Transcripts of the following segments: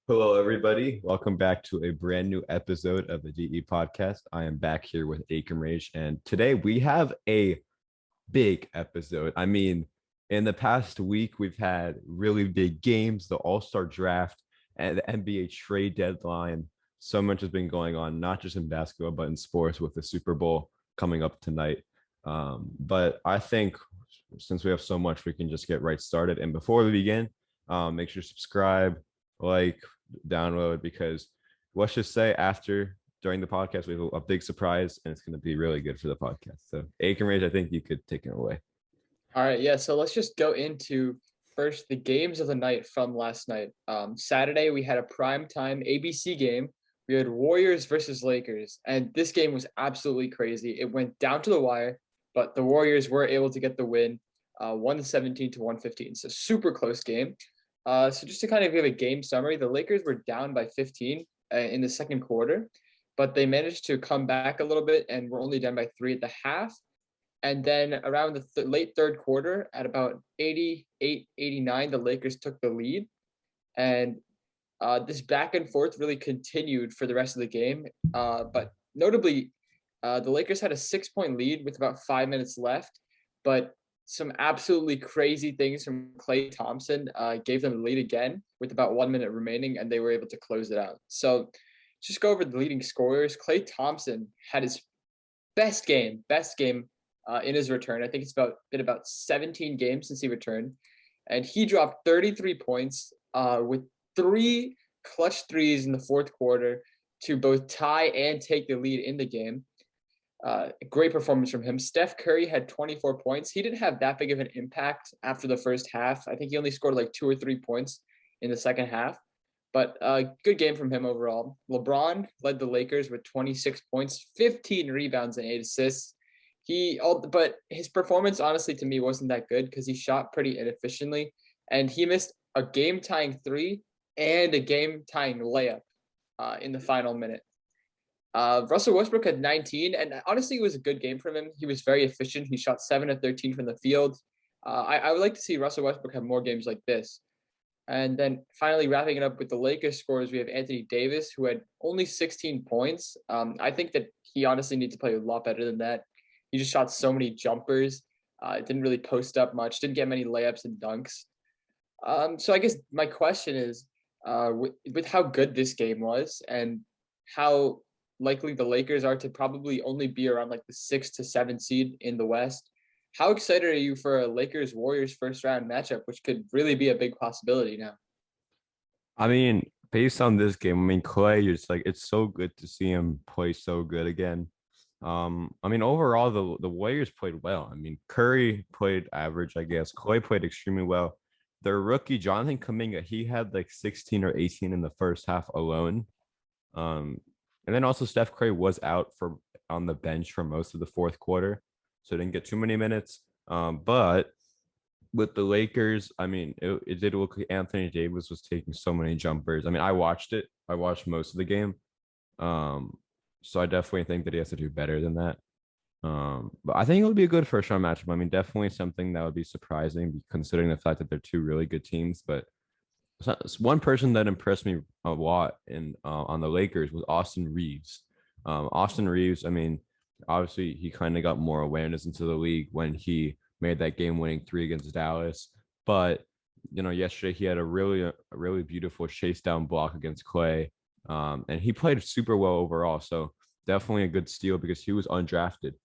Hello, everybody. Welcome back to a brand new episode of the DE podcast. I am back here with Aiken Rage, and today we have a big episode. In the past week, we've had really big games, the All-Star draft, and the NBA trade deadline. So much has been going on, not just in basketball, but in sports with the Super Bowl coming up tonight. But I think since we have so much, we can just get right started. And before we begin, make sure to subscribe, like, download, because let's just say during the podcast, we have a big surprise and it's going to be really good for the podcast. So, Aiken Rage, I think you could take it away. All right, yeah. So let's just go into first the games of the night from last night. Saturday we had a primetime ABC game. We had Warriors versus Lakers, and this game was absolutely crazy. It went down to the wire, but the Warriors were able to get the win, 117 to 115. So super close game. So just to kind of give a game summary, the Lakers were down by 15 in the second quarter, but they managed to come back a little bit and were only down by 3 at the half. And then around the late third quarter at about 88, 89, the Lakers took the lead. And this back and forth really continued for the rest of the game. But notably, the Lakers had a 6-point lead with about 5 minutes left. But some absolutely crazy things from Klay Thompson gave them the lead again with about 1 minute remaining, and they were able to close it out. So just go over the leading scorers. Klay Thompson had his best game in his return. I think it's been about 17 games since he returned, and he dropped 33 points with 3 clutch threes in the fourth quarter to both tie and take the lead in the game. Great performance from him. Steph Curry had 24 points. He didn't have that big of an impact after the first half. I think he only scored like 2 or 3 points in the second half, but good game from him overall. LeBron led the Lakers with 26 points, 15 rebounds, and 8 assists. But his performance, honestly, to me, wasn't that good because he shot pretty inefficiently, and he missed a game-tying 3 and a game-tying layup in the final minute. Russell Westbrook had 19, and honestly, it was a good game from him. He was very efficient. He shot 7 of 13 from the field. I would like to see Russell Westbrook have more games like this. And then finally wrapping it up with the Lakers scores, we have Anthony Davis, who had only 16 points. I think that he honestly needs to play a lot better than that. He just shot so many jumpers. Didn't really post up much. Didn't get many layups and dunks. So I guess my question is, with how good this game was and how likely the Lakers are to probably only be around like the 6 to 7 seed in the West, how excited are you for a Lakers-Warriors first round matchup, which could really be a big possibility now? Based on this game, Klay is like, it's so good to see him play so good again. Overall, the Warriors played well. Curry played average, I guess. Klay played extremely well. Their rookie, Jonathan Kuminga, he had like 16 or 18 in the first half alone. And then also Steph Curry was out on the bench for most of the fourth quarter, so didn't get too many minutes. But with the Lakers, it did look like Anthony Davis was taking so many jumpers. I watched it. I watched most of the game. So I definitely think that he has to do better than that. But I think it would be a good first round matchup. Definitely something that would be surprising considering the fact that they're two really good teams. But one person that impressed me a lot on the Lakers was Austin Reeves. Austin Reeves, obviously he kind of got more awareness into the league when he made that game-winning 3 against Dallas. But yesterday he had a really beautiful chase down block against Klay, and he played super well overall. So definitely a good steal because he was undrafted.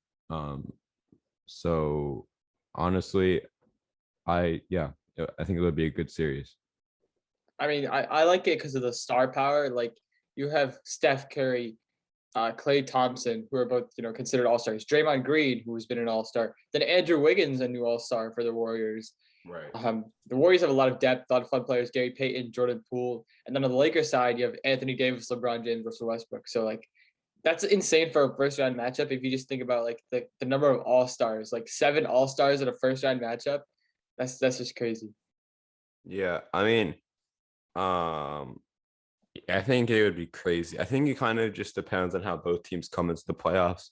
So honestly, I think it would be a good series. I like it because of the star power. Like you have Steph Curry, Klay Thompson, who are both considered all stars. Draymond Green, who has been an all star. Then Andrew Wiggins, a new all star for the Warriors. Right. The Warriors have a lot of depth, a lot of fun players. Gary Payton, Jordan Poole, and then on the Lakers side, you have Anthony Davis, LeBron James, Russell Westbrook. So like that's insane for a first round matchup. If you just think about like the number of all stars, like 7 all stars in a first round matchup, that's just crazy. Yeah, um, I think it would be crazy. I think it kind of just depends on how both teams come into the playoffs,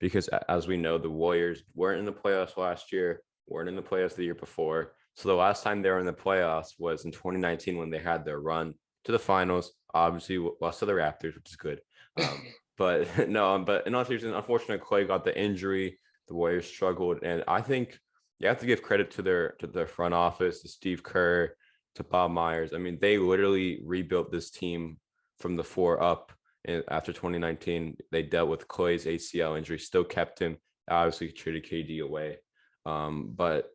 because as we know, the Warriors weren't in the playoffs last year, weren't in the playoffs the year before. So the last time they were in the playoffs was in 2019 when they had their run to the finals. Obviously, lost to the Raptors, which is good. But no, but in all seriousness, unfortunately, Clay got the injury. The Warriors struggled, and I think you have to give credit to their front office, to Steve Kerr, to Bob Myers. I mean, they literally rebuilt this team from the floor up. And after 2019, they dealt with Clay's ACL injury, still kept him. Obviously, traded KD away. But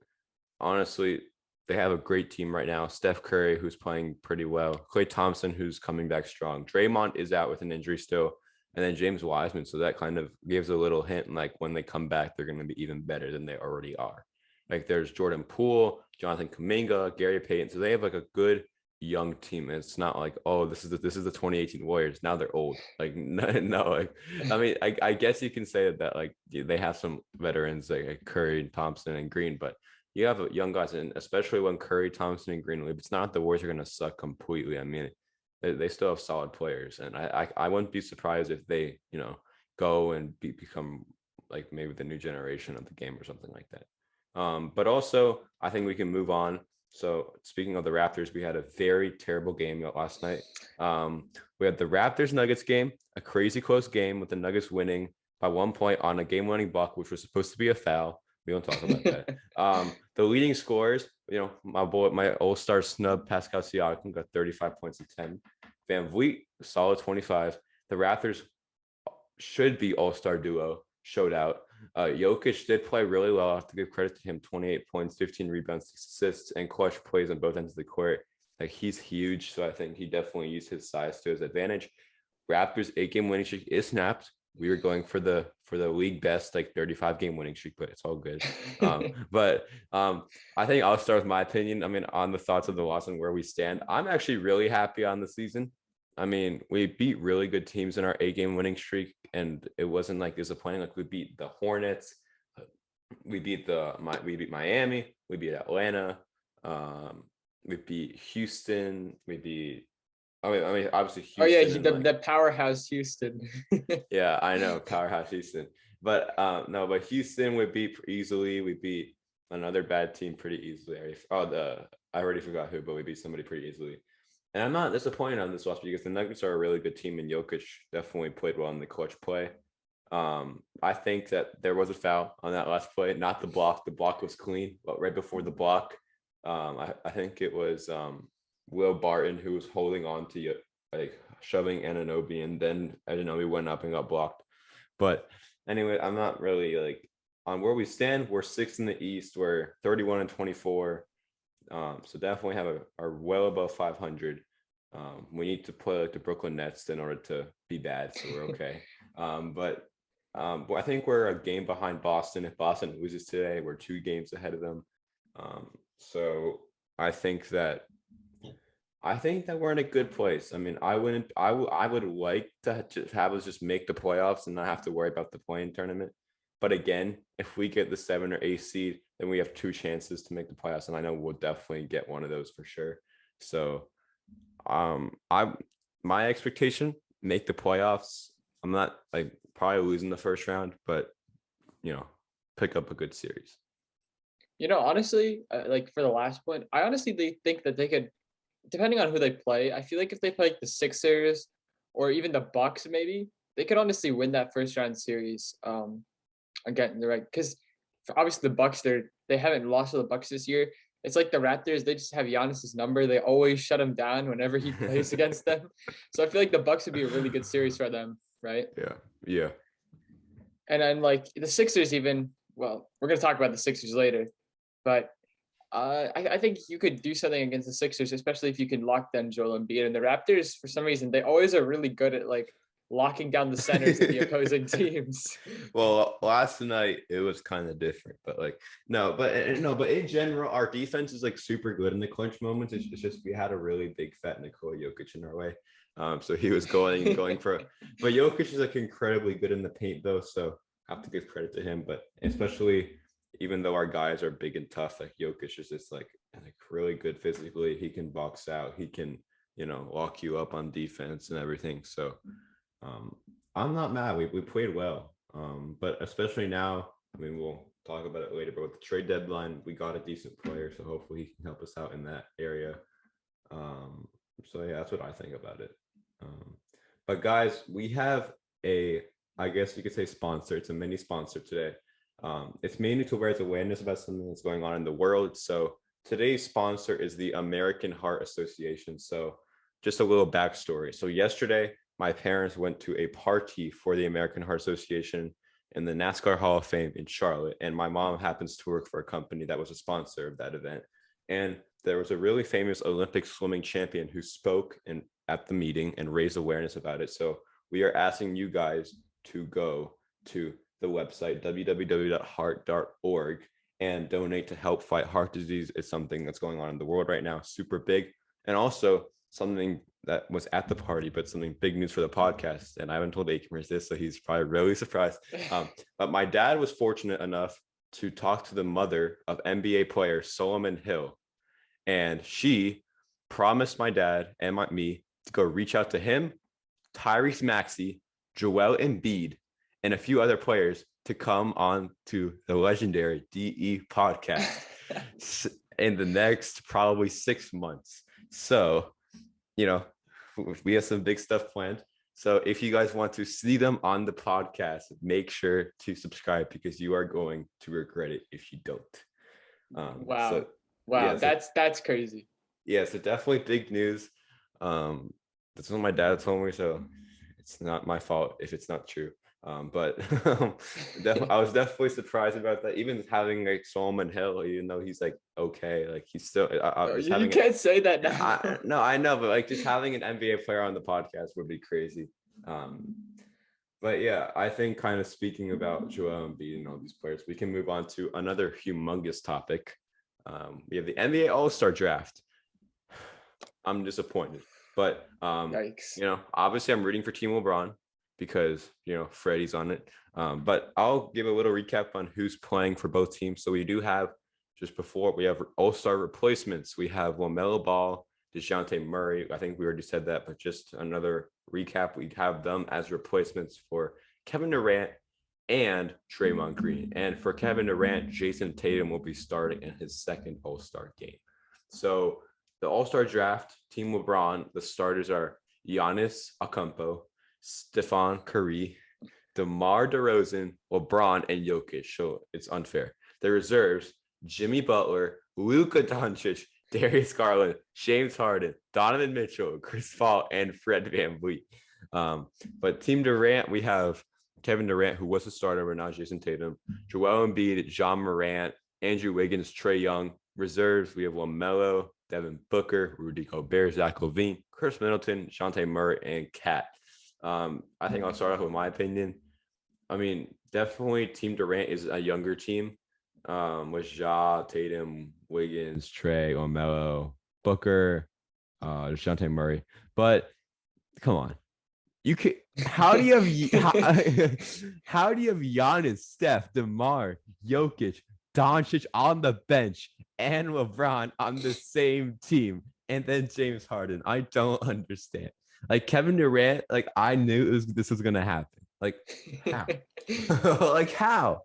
honestly, they have a great team right now. Steph Curry, who's playing pretty well. Klay Thompson, who's coming back strong. Draymond is out with an injury still. And then James Wiseman. So that kind of gives a little hint, like when they come back, they're going to be even better than they already are. Like there's Jordan Poole, Jonathan Kuminga, Gary Payton. So they have like a good young team. And it's not like, oh, this is the 2018 Warriors. Now they're old. Like no, like I mean, I guess you can say that like they have some veterans like Curry and Thompson and Green, but you have young guys, and especially when Curry, Thompson, and Green leave, it's not the Warriors are going to suck completely. I mean, they still have solid players, and I wouldn't be surprised if they go and become like maybe the new generation of the game or something like that. But also, I think we can move on. So speaking of the Raptors, we had a very terrible game last night. We had the Raptors Nuggets game, a crazy close game with the Nuggets winning by 1 point on a game-winning block, which was supposed to be a foul. We don't talk about that. The leading scorers, my all-star snub Pascal Siakam got 35 points and 10. Van Vliet, solid 25. The Raptors should be all-star duo, showed out. Jokic did play really well. I have to give credit to him. 28 points, 15 rebounds, 6 assists, and clutch plays on both ends of the court. Like he's huge, so I think he definitely used his size to his advantage. Raptors 8-game winning streak is snapped. We were going for the league best like 35-game winning streak, but it's all good. But I think I'll start with my opinion. I mean, on the thoughts of the loss and where we stand, I'm actually really happy on the season. I mean, we beat really good teams in our 8-game winning streak, and it wasn't like disappointing. Like we beat the Hornets, we beat Miami, we beat Atlanta, we beat Houston, we beat. I mean, obviously Oh yeah, Houston and the powerhouse Houston. yeah, I know powerhouse Houston, but no, but Houston we beat easily. We beat another bad team pretty easily. I already forgot who, but we beat somebody pretty easily. And I'm not disappointed on this loss because the Nuggets are a really good team, and Jokic definitely played well in the clutch play. I think that there was a foul on that last play, not the block. The block was clean, but right before the block, I think it was Will Barton who was holding on to like shoving Anunoby, and then Anunoby went up and got blocked. But anyway, I'm not really like on where we stand. We're sixth in the East. We're 31 and 24. So definitely are well above 500. We need to play like the Brooklyn Nets in order to be bad, so we're okay. But I think we're a game behind Boston. If Boston loses today, we're 2 games ahead of them. So I think that we're in a good place. I mean, I would like to have us just make the playoffs and not have to worry about the play-in tournament. But again, if we get the 7 or 8 seed, then we have 2 chances to make the playoffs, and I know we'll definitely get one of those for sure. So, my expectation, make the playoffs. I'm not like probably losing the first round, but pick up a good series. Honestly, like for the last point, I honestly think that they could, depending on who they play. I feel like if they play like the Sixers or even the Bucks, maybe they could honestly win that first round series. Again, they're right because obviously the Bucks they haven't lost to the Bucks this year. It's like the Raptors; they just have Giannis's number. They always shut him down whenever he plays against them. So I feel like the Bucks would be a really good series for them, right? Yeah. And then like the Sixers, even well, we're gonna talk about the Sixers later, but I think you could do something against the Sixers, especially if you can lock down Joel Embiid. And the Raptors, for some reason, they always are really good at like locking down the centers of the opposing teams. Well, last night it was kind of different, but like but in general, our defense is like super good in the clinch moments. It's just we had a really big fat Nikola Jokic in our way, so he was going for. But Jokic is like incredibly good in the paint though, so I have to give credit to him. But especially even though our guys are big and tough, like Jokic is just like really good physically. He can box out. He can lock you up on defense and everything. So. I'm not mad. We played well. But especially now, I mean, we'll talk about it later, but with the trade deadline, we got a decent player, so hopefully he can help us out in that area. So yeah, that's what I think about it. But guys, we have I guess you could say sponsor. It's a mini sponsor today. It's mainly to raise awareness about something that's going on in the world. So today's sponsor is the American Heart Association. So just a little backstory. So yesterday, my parents went to a party for the American Heart Association in the NASCAR Hall of Fame in Charlotte, and my mom happens to work for a company that was a sponsor of that event. And there was a really famous Olympic swimming champion who spoke at the meeting and raised awareness about it. So we are asking you guys to go to the website www.heart.org and donate to help fight heart disease. It's something that's going on in the world right now, super big. And also something that was at the party, but something big news for the podcast. And I haven't told Akimers this, so he's probably really surprised. But my dad was fortunate enough to talk to the mother of NBA player Solomon Hill, and she promised my dad and me to go reach out to him, Tyrese Maxey, Joel Embiid, and a few other players to come on to the legendary DE podcast in the next probably 6 months. So, we have some big stuff planned. So if you guys want to see them on the podcast, make sure to subscribe because you are going to regret it if you don't. Wow. So, wow. yeah, That's crazy. Yeah, so definitely big news. That's what my dad told me, so it's not my fault if it's not true. But I was definitely surprised about that. Even having like Solomon Hill, even though he's like okay, like he's still just You having can't say that now. no, I know, but like just having an NBA player on the podcast would be crazy. But yeah, I think kind of speaking about Joel Embiid and all these players, we can move on to another humongous topic. We have the NBA All-Star Draft. I'm disappointed, but Yikes. obviously I'm rooting for Team LeBron because Freddie's on it. But I'll give a little recap on who's playing for both teams. So we do have we have All-Star replacements. We have LaMelo Ball, DeJounte Murray. I think we already said that, but just another recap. We have them as replacements for Kevin Durant and Draymond Green. And for Kevin Durant, Jason Tatum will be starting in his second All-Star game. So the All-Star draft, Team LeBron, the starters are Giannis Acampo, Stephon Curry, DeMar DeRozan, LeBron, and Jokic. So it's unfair. The reserves, Jimmy Butler, Luka Doncic, Darius Garland, James Harden, Donovan Mitchell, Chris Paul, and Fred VanVleet. But Team Durant, we have Kevin Durant, who was a starter, but not Jason Tatum, Joel Embiid, John Morant, Andrew Wiggins, Trae Young. Reserves, we have LaMelo, Devin Booker, Rudy Gobert, Zach LaVine, Chris Middleton, Shantae Murray, and Kat. I think I'll start off with my opinion. I mean, definitely Team Durant is a younger team with Ja, Tatum, Wiggins, Trae, LaMelo, Booker, Shantae Murray. But come on. How do you have how do you have Giannis, Steph, DeMar, Jokic, Doncic on the bench and LeBron on the same team, and then James Harden? I don't understand. Like Kevin Durant, like I knew this was gonna happen. Like how? Like how?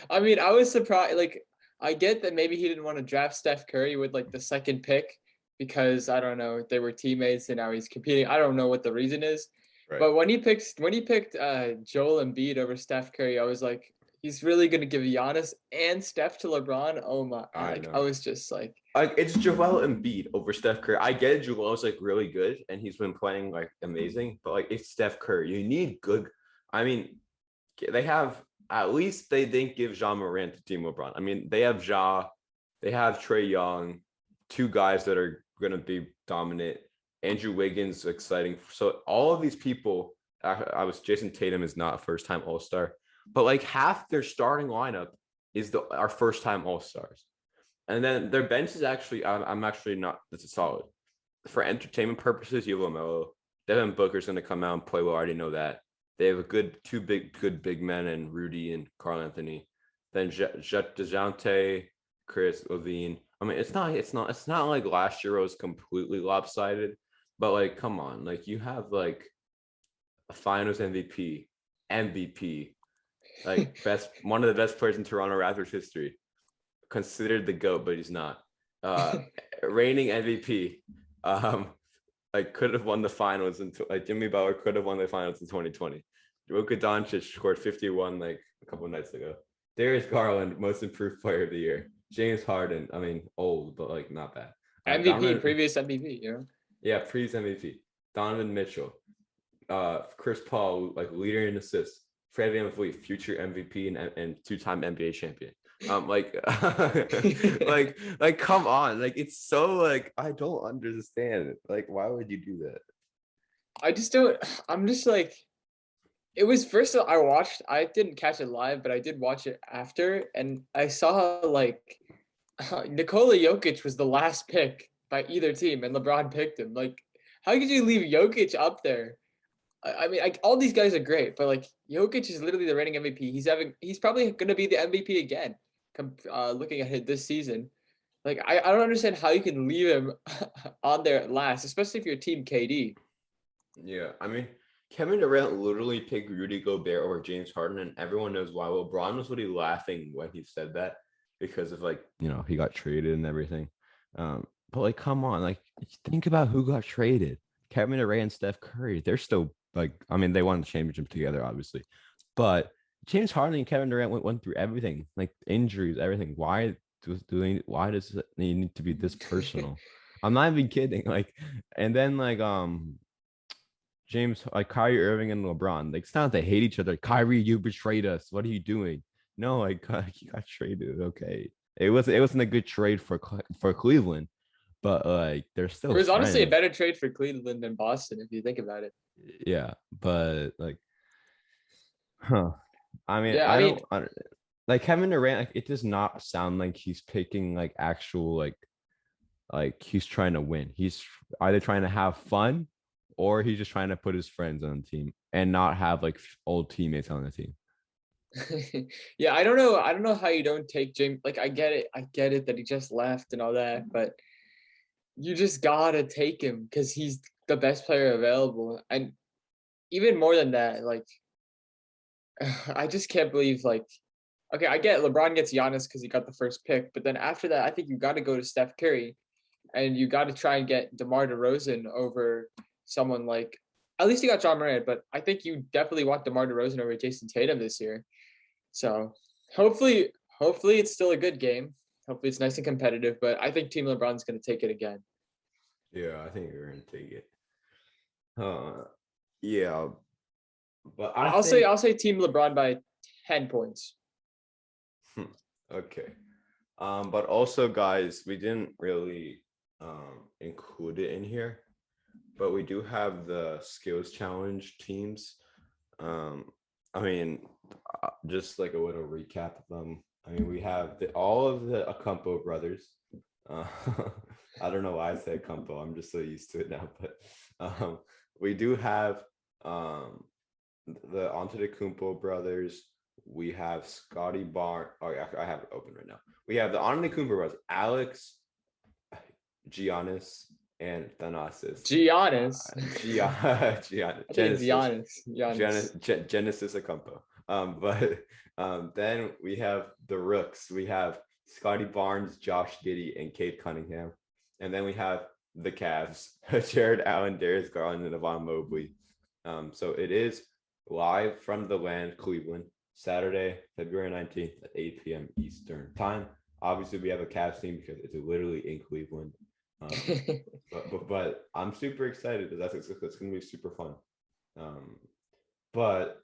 I mean, I was surprised. Like, I get that maybe he didn't want to draft Steph Curry with like the second pick because I don't know, they were teammates and now he's competing. I don't know what the reason is. Right. But when he picked Joel Embiid over Steph Curry, I was like, he's really gonna give Giannis and Steph to LeBron. Oh my! I was just like it's Joel Embiid over Steph Curry. I get it, Joel's like really good and he's been playing like amazing, but like it's Steph Curry. You need good. I mean, they have at least they didn't give Ja Morant to Team LeBron. I mean, they have Ja, they have Trae Young, two guys that are gonna be dominant. Andrew Wiggins, exciting. So all of these people, Jason Tatum is not a first-time All-Star, but like half their starting lineup is our first-time All-Stars, and then their bench is actually I'm actually not. This is solid for entertainment purposes. You have LaMelo, Devin Booker's going to come out and play well. I already know that they have a good good big men and Rudy and Carl Anthony. Then DeJounte, Chris LaVine. I mean, it's not like last year was completely lopsided. But like, come on, like you have like a Finals MVP, like one of the best players in Toronto Raptors history, considered the GOAT, but he's not. Reigning MVP, like could have won the finals like Jimmy Butler could have won the finals in 2020. Luka Doncic scored 51 like a couple of nights ago. Darius Garland, most improved player of the year. James Harden, I mean, old, but like not bad. MVP, previous MVP, you know. Yeah, previous MVP. Donovan Mitchell, Chris Paul, like leader in assists. Fred VanVleet, future MVP and two-time NBA champion. Like, like, come on, like it's so like I don't understand. Like, why would you do that? I just don't. I'm just like, it was first I watched. I didn't catch it live, but I did watch it after, and I saw like Nikola Jokic was the last pick by either team, and LeBron picked him. Like, how could you leave Jokic up there? I mean, all these guys are great, but like Jokic is literally the reigning MVP. He's probably going to be the MVP again. Looking at it this season, like I don't understand how you can leave him on there at last, especially if you're team KD. Yeah, I mean, Kevin Durant literally picked Rudy Gobert over James Harden, and everyone knows why. Well, LeBron was literally laughing when he said that because of like he got traded and everything. But like, come on, like think about who got traded. Kevin Durant and Steph Curry, they're still like, I mean, they won the championship together, obviously, but James Harden and Kevin Durant went through everything, like injuries, everything. Why does it need to be this personal? I'm not even kidding. Like, and then like James, like Kyrie Irving and LeBron, like it's not they hate each other. Kyrie, you betrayed us. What are you doing? No, like he got traded. Okay, it wasn't a good trade for Cleveland, but like they're It still was honestly a friends. better trade for Cleveland than Boston, if you think about it. Yeah, but like, huh? I mean, Yeah, I I mean, don't like Kevin Durant. Like, it does not sound like he's picking like actual like he's trying to win. He's either trying to have fun or he's just trying to put his friends on the team and not have like old teammates on the team. yeah, I don't know. I don't know how you don't take James. Like, I get it. I get it that he just left and all that, but you just gotta take him because he's the best player available. And even more than that, like, I just can't believe, like, okay, I get LeBron gets Giannis because he got the first pick, but then after that, I think you got to go to Steph Curry and you got to try and get DeMar DeRozan over someone like, at least you got John Morant, but I think you definitely want DeMar DeRozan over Jason Tatum this year. So hopefully it's still a good game. Hopefully it's nice and competitive, but I think Team LeBron's going to take it again. Yeah, I think we're gonna take it. Yeah, but I I'll think say Team LeBron by 10 points. okay. But also, guys, we didn't really include it in here, but we do have the skills challenge teams. Um, I mean, just like a little recap of them. I mean, we have all of the Acampo brothers. Uh, I don't know why I said Acampo. I'm just so used to it now. But we do have the Antetokounmpo brothers. We have Scotty Barn. Oh, yeah, I have it open right now. We have the Antetokounmpo brothers, Alex, Giannis, and Thanasis. Giannis. Giannis. I think it's Genesis Acampo. But then we have the Rooks. We have Scotty Barnes, Josh Giddey, and Cade Cunningham. And then we have the Cavs, Jared Allen, Darius Garland, and Evan Mobley. So it is live from the land, Cleveland, Saturday, February 19th at 8 p.m. Eastern time. Obviously, we have a Cavs team because it's literally in Cleveland. But I'm super excited because that's going to be super fun. But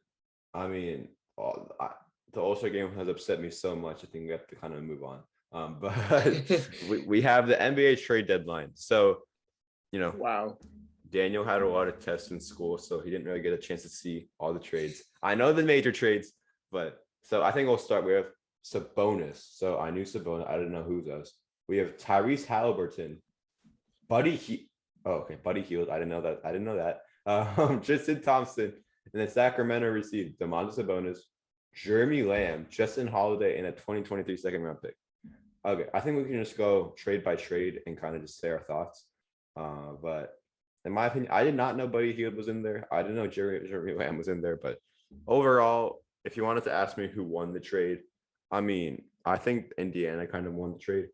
I mean, the All-Star game has upset me so much. I think we have to kind of move on. But we have the NBA trade deadline. So, wow. Daniel had a lot of tests in school, so he didn't really get a chance to see all the trades. I know the major trades, but so I think we'll start with Sabonis. So I knew Sabonis. I didn't know who those. We have Tyrese Halliburton, Buddy Hield. I didn't know that. Tristan Thompson, and then Sacramento received Domantas Sabonis, Jeremy Lamb, Justin Holiday, and a 2023 second round pick. Okay, I think we can just go trade by trade and kind of just say our thoughts. But in my opinion, I did not know Buddy Hield was in there. I didn't know Jeremy Lamb was in there. But overall, if you wanted to ask me who won the trade, I mean, I think Indiana kind of won the trade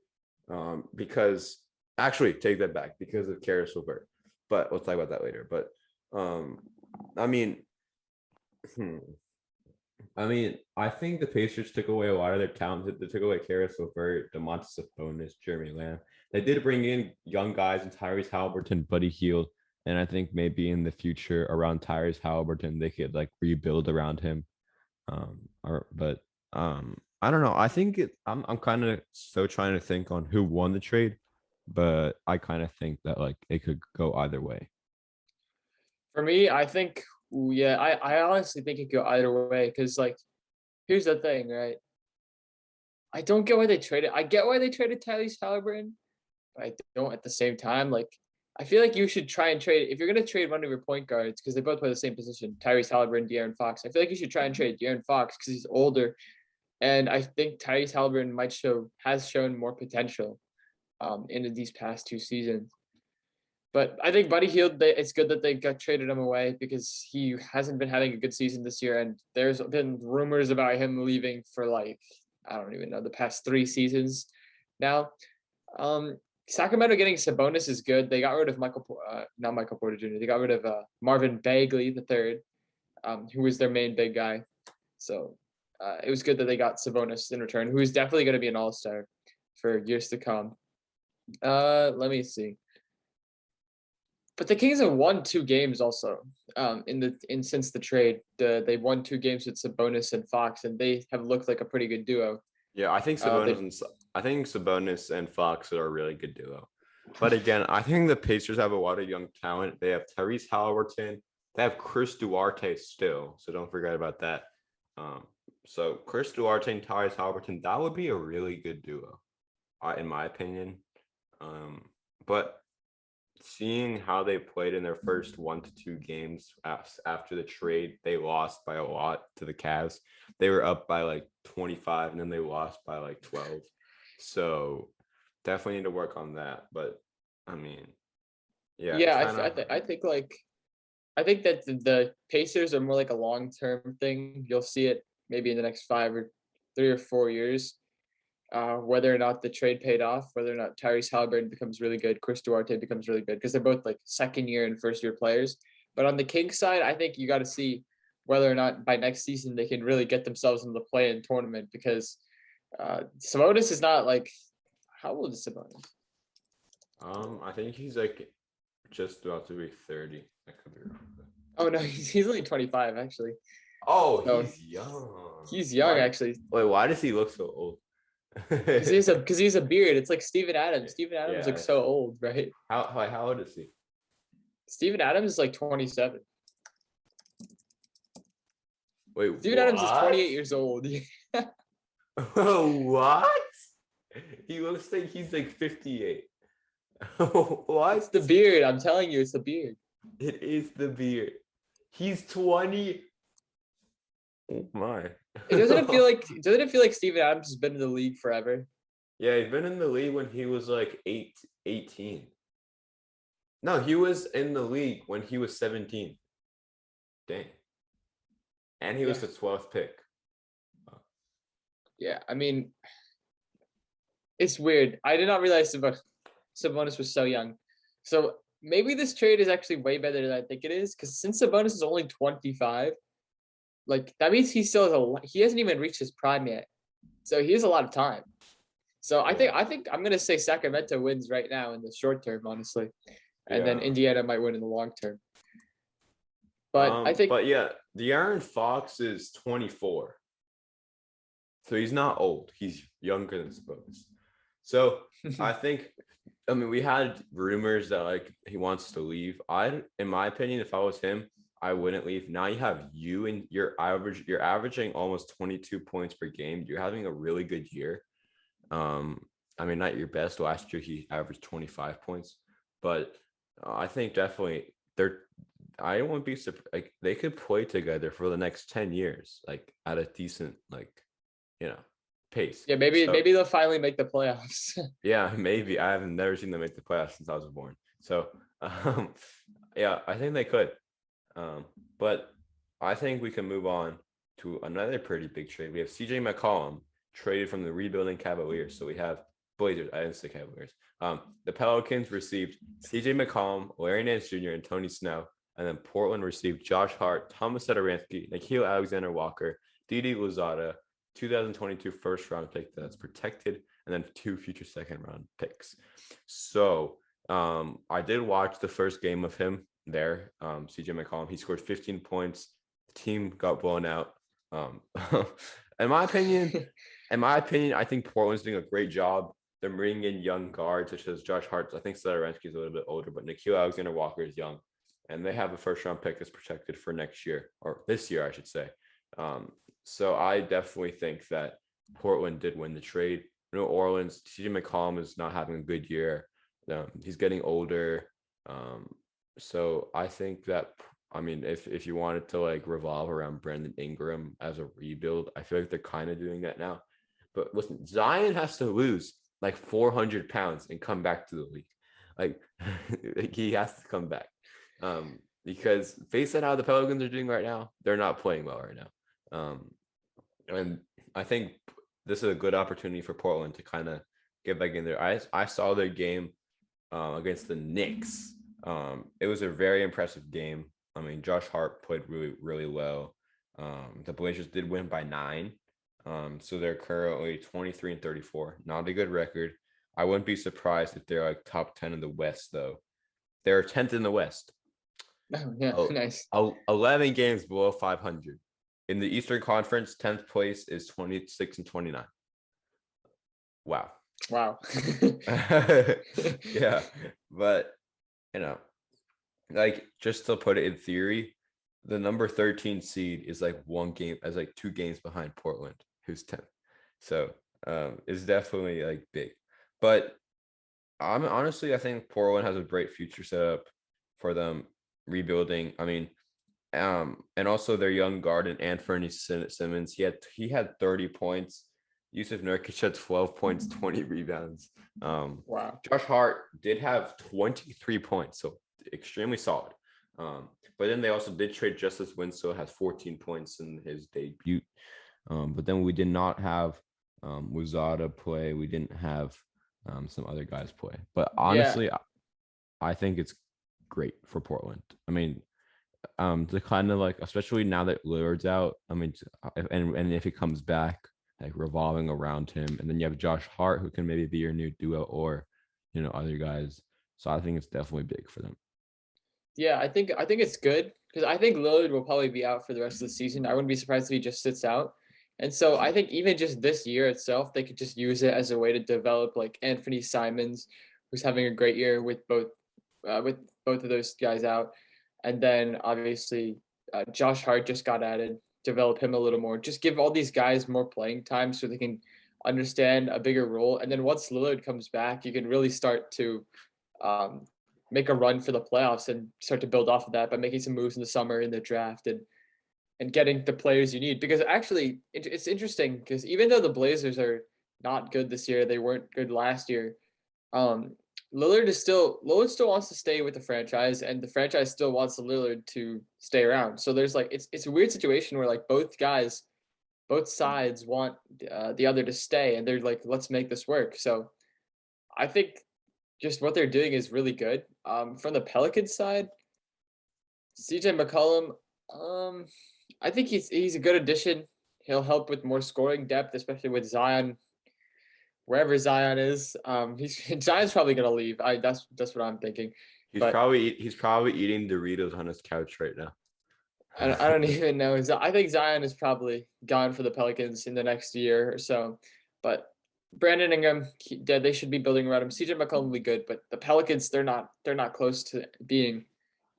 because Actually, take that back because of Karis LeVert. But we'll talk about that later. But I mean, hmm, I think the Pacers took away a lot of their talent. They took away Karis LeVert, Domantas Sabonis, Jeremy Lamb. They did bring in young guys and Tyrese Halliburton, Buddy Hield, and I think maybe in the future around Tyrese Halliburton they could like rebuild around him. But I don't know. I think I'm kind of still trying to think on who won the trade, but I kind of think that like it could go either way. For me, I think, yeah, I honestly think it could go either way because, like, here's the thing, right? I don't get why they traded. I get why they traded Tyrese Halliburton, but I don't at the same time. Like, I feel like you should try and trade if you're gonna trade one of your point guards because they both play the same position, Tyrese Halliburton, De'Aaron Fox. I feel like you should try and trade De'Aaron Fox because he's older, and I think Tyrese Halliburton has shown more potential in these past 2 seasons. But I think Buddy Hield, it's good that they got traded him away because he hasn't been having a good season this year, and there's been rumors about him leaving for like I don't even know the past 3 seasons now. Um, Sacramento getting Sabonis is good. They got rid of not Michael Porter Jr. They got rid of Marvin Bagley the third, who was their main big guy. So it was good that they got Sabonis in return, who is definitely going to be an all-star for years to come. Let me see. But the Kings have won 2 games also. Since the trade, they won 2 games with Sabonis and Fox, and they have looked like a pretty good duo. Yeah, I think Sabonis and Fox are a really good duo. But again, I think the Pacers have a lot of young talent. They have Tyrese Halliburton. They have Chris Duarte still, so don't forget about that. So Chris Duarte and Tyrese Halliburton, that would be a really good duo, in my opinion. But seeing how they played in their first 1 to 2 games after the trade, they lost by a lot to the Cavs. They were up by like 25 and then they lost by like 12. So definitely need to work on that. But I mean, yeah, Yeah, I think that the Pacers are more like a long-term thing. You'll see it maybe in the next 3 or 4 years. Whether or not the trade paid off, whether or not Tyrese Halliburton becomes really good, Chris Duarte becomes really good, because they're both like second-year and first-year players. But on the Kings side, I think you got to see whether or not by next season they can really get themselves into the play-in tournament, because Sabonis is not like, how old is Sabonis? I think he's like just about to be 30. I could be wrong. Oh no, he's only 25 actually. Oh, So, he's young. He's young actually. Wait, why does he look so old? Because he's a beard. It's like Steven Adams. Steven Adams looks so old, right? How old is he? Steven Adams is like 27. Wait, Steven Adams is 28 years old. What? He looks like he's like 58. What? It's the beard. I'm telling you, it's the beard. It is the beard. He's 20. Oh my. Doesn't it feel like Steven Adams has been in the league forever? Yeah, he's been in the league when he was like 18. No, he was in the league when he was 17. Dang. And he was the 12th pick. Yeah, I mean, it's weird. I did not realize Sabonis was so young. So maybe this trade is actually way better than I think it is, because since Sabonis is only 25, like that means he hasn't even reached his prime yet. So he has a lot of time. So I think I'm gonna say Sacramento wins right now in the short term, honestly, and then Indiana might win in the long term. But yeah, De'Aaron Fox is 24, so he's not old. He's younger than Sabonis. So I mean, we had rumors that like he wants to leave. In my opinion, if I was him, I wouldn't leave. Now you have you and you're averaging almost 22 points per game. You're having a really good year. I mean, not your best. Last year he averaged 25 points, but I think definitely I wouldn't be surprised. Like they could play together for the next 10 years, like at a decent pace. Yeah, maybe they'll finally make the playoffs. Yeah, maybe. I have never seen them make the playoffs since I was born. So, yeah, I think they could. But I think we can move on to another pretty big trade. We have CJ McCollum traded from the rebuilding Cavaliers. So we have Blazers. I didn't say Cavaliers. The Pelicans received CJ McCollum, Larry Nance Jr., and Tony Snow. And then Portland received Josh Hart, Thomas Satoransky, Nikhil Alexander Walker, Didi Lozada, 2022 first round pick that's protected, and then 2 future second round picks. So I did watch the first game of him there. CJ McCollum, he scored 15 points. The team got blown out. In my opinion, I think Portland's doing a great job. They're bringing in young guards such as Josh Hart. I think Satoransky is a little bit older, but Nikhil Alexander Walker is young, and they have a first round pick that's protected for next year, or this year, I should say. So I definitely think that Portland did win the trade. New Orleans, CJ McCollum is not having a good year. He's getting older. So I think that, I mean, if you wanted to like revolve around Brandon Ingram as a rebuild, I feel like they're kind of doing that now. But listen, Zion has to lose like 400 pounds and come back to the league. Like, like he has to come back. Because based on how the Pelicans are doing right now, they're not playing well right now. And I think this is a good opportunity for Portland to kind of get back in there. I saw their game against the Knicks. It was a very impressive game. I mean, Josh Hart played really, really well. The Blazers did win by 9. So they're currently 23-34. Not a good record. I wouldn't be surprised if they're like top 10 in the West, though. They're 10th in the West. Oh, yeah, nice. 11 games below 500. In the Eastern Conference, 10th place is 26-29. Wow. Wow. Yeah, but you know, like just to put it in theory, the number 13 seed is like 2 games behind Portland, who's 10th. So it's definitely like big. But I think Portland has a great future set up for them rebuilding. I mean, and also their young guard and Anthony Simmons. He had 30 points. Yusuf Nurkic had 12 points, 20 rebounds. Wow. Josh Hart did have 23 points, so extremely solid. But then they also did trade Justice Winslow, has 14 points in his debut. But then we did not have Wazada play. We didn't have some other guys play. But honestly, Yeah. I think it's great for Portland. I mean, to kind of like, especially now that Lillard's out. I mean, and if he comes back, like revolving around him, and then you have Josh Hart, who can maybe be your new duo, or other guys. So I think it's definitely big for them. Yeah, I think it's good because I think Lillard will probably be out for the rest of the season. I wouldn't be surprised if he just sits out. And so I think even just this year itself, they could just use it as a way to develop like Anthony Simons, who's having a great year with both of those guys out, and then obviously Josh Hart just got added. Develop him a little more. Just give all these guys more playing time so they can understand a bigger role. And then once Lillard comes back, you can really start to um, make a run for the playoffs and start to build off of that by making some moves in the summer in the draft and getting the players you need. Because actually, it's interesting because even though the Blazers are not good this year, they weren't good last year. Um, Lillard still wants to stay with the franchise, and the franchise still wants Lillard to stay around. So there's like it's a weird situation where like both sides want the other to stay, and they're like, let's make this work. So I think just what they're doing is really good. From the Pelicans side, CJ McCollum, I think he's a good addition. He'll help with more scoring depth, especially with Zion, wherever Zion is. He's Zion's probably gonna leave. That's what I'm thinking. But He's probably eating Doritos on his couch right now. I don't even know. I think Zion is probably gone for the Pelicans in the next year or so. But Brandon Ingram, they should be building around him. CJ McCollum will be good, but the Pelicans, they're not close to being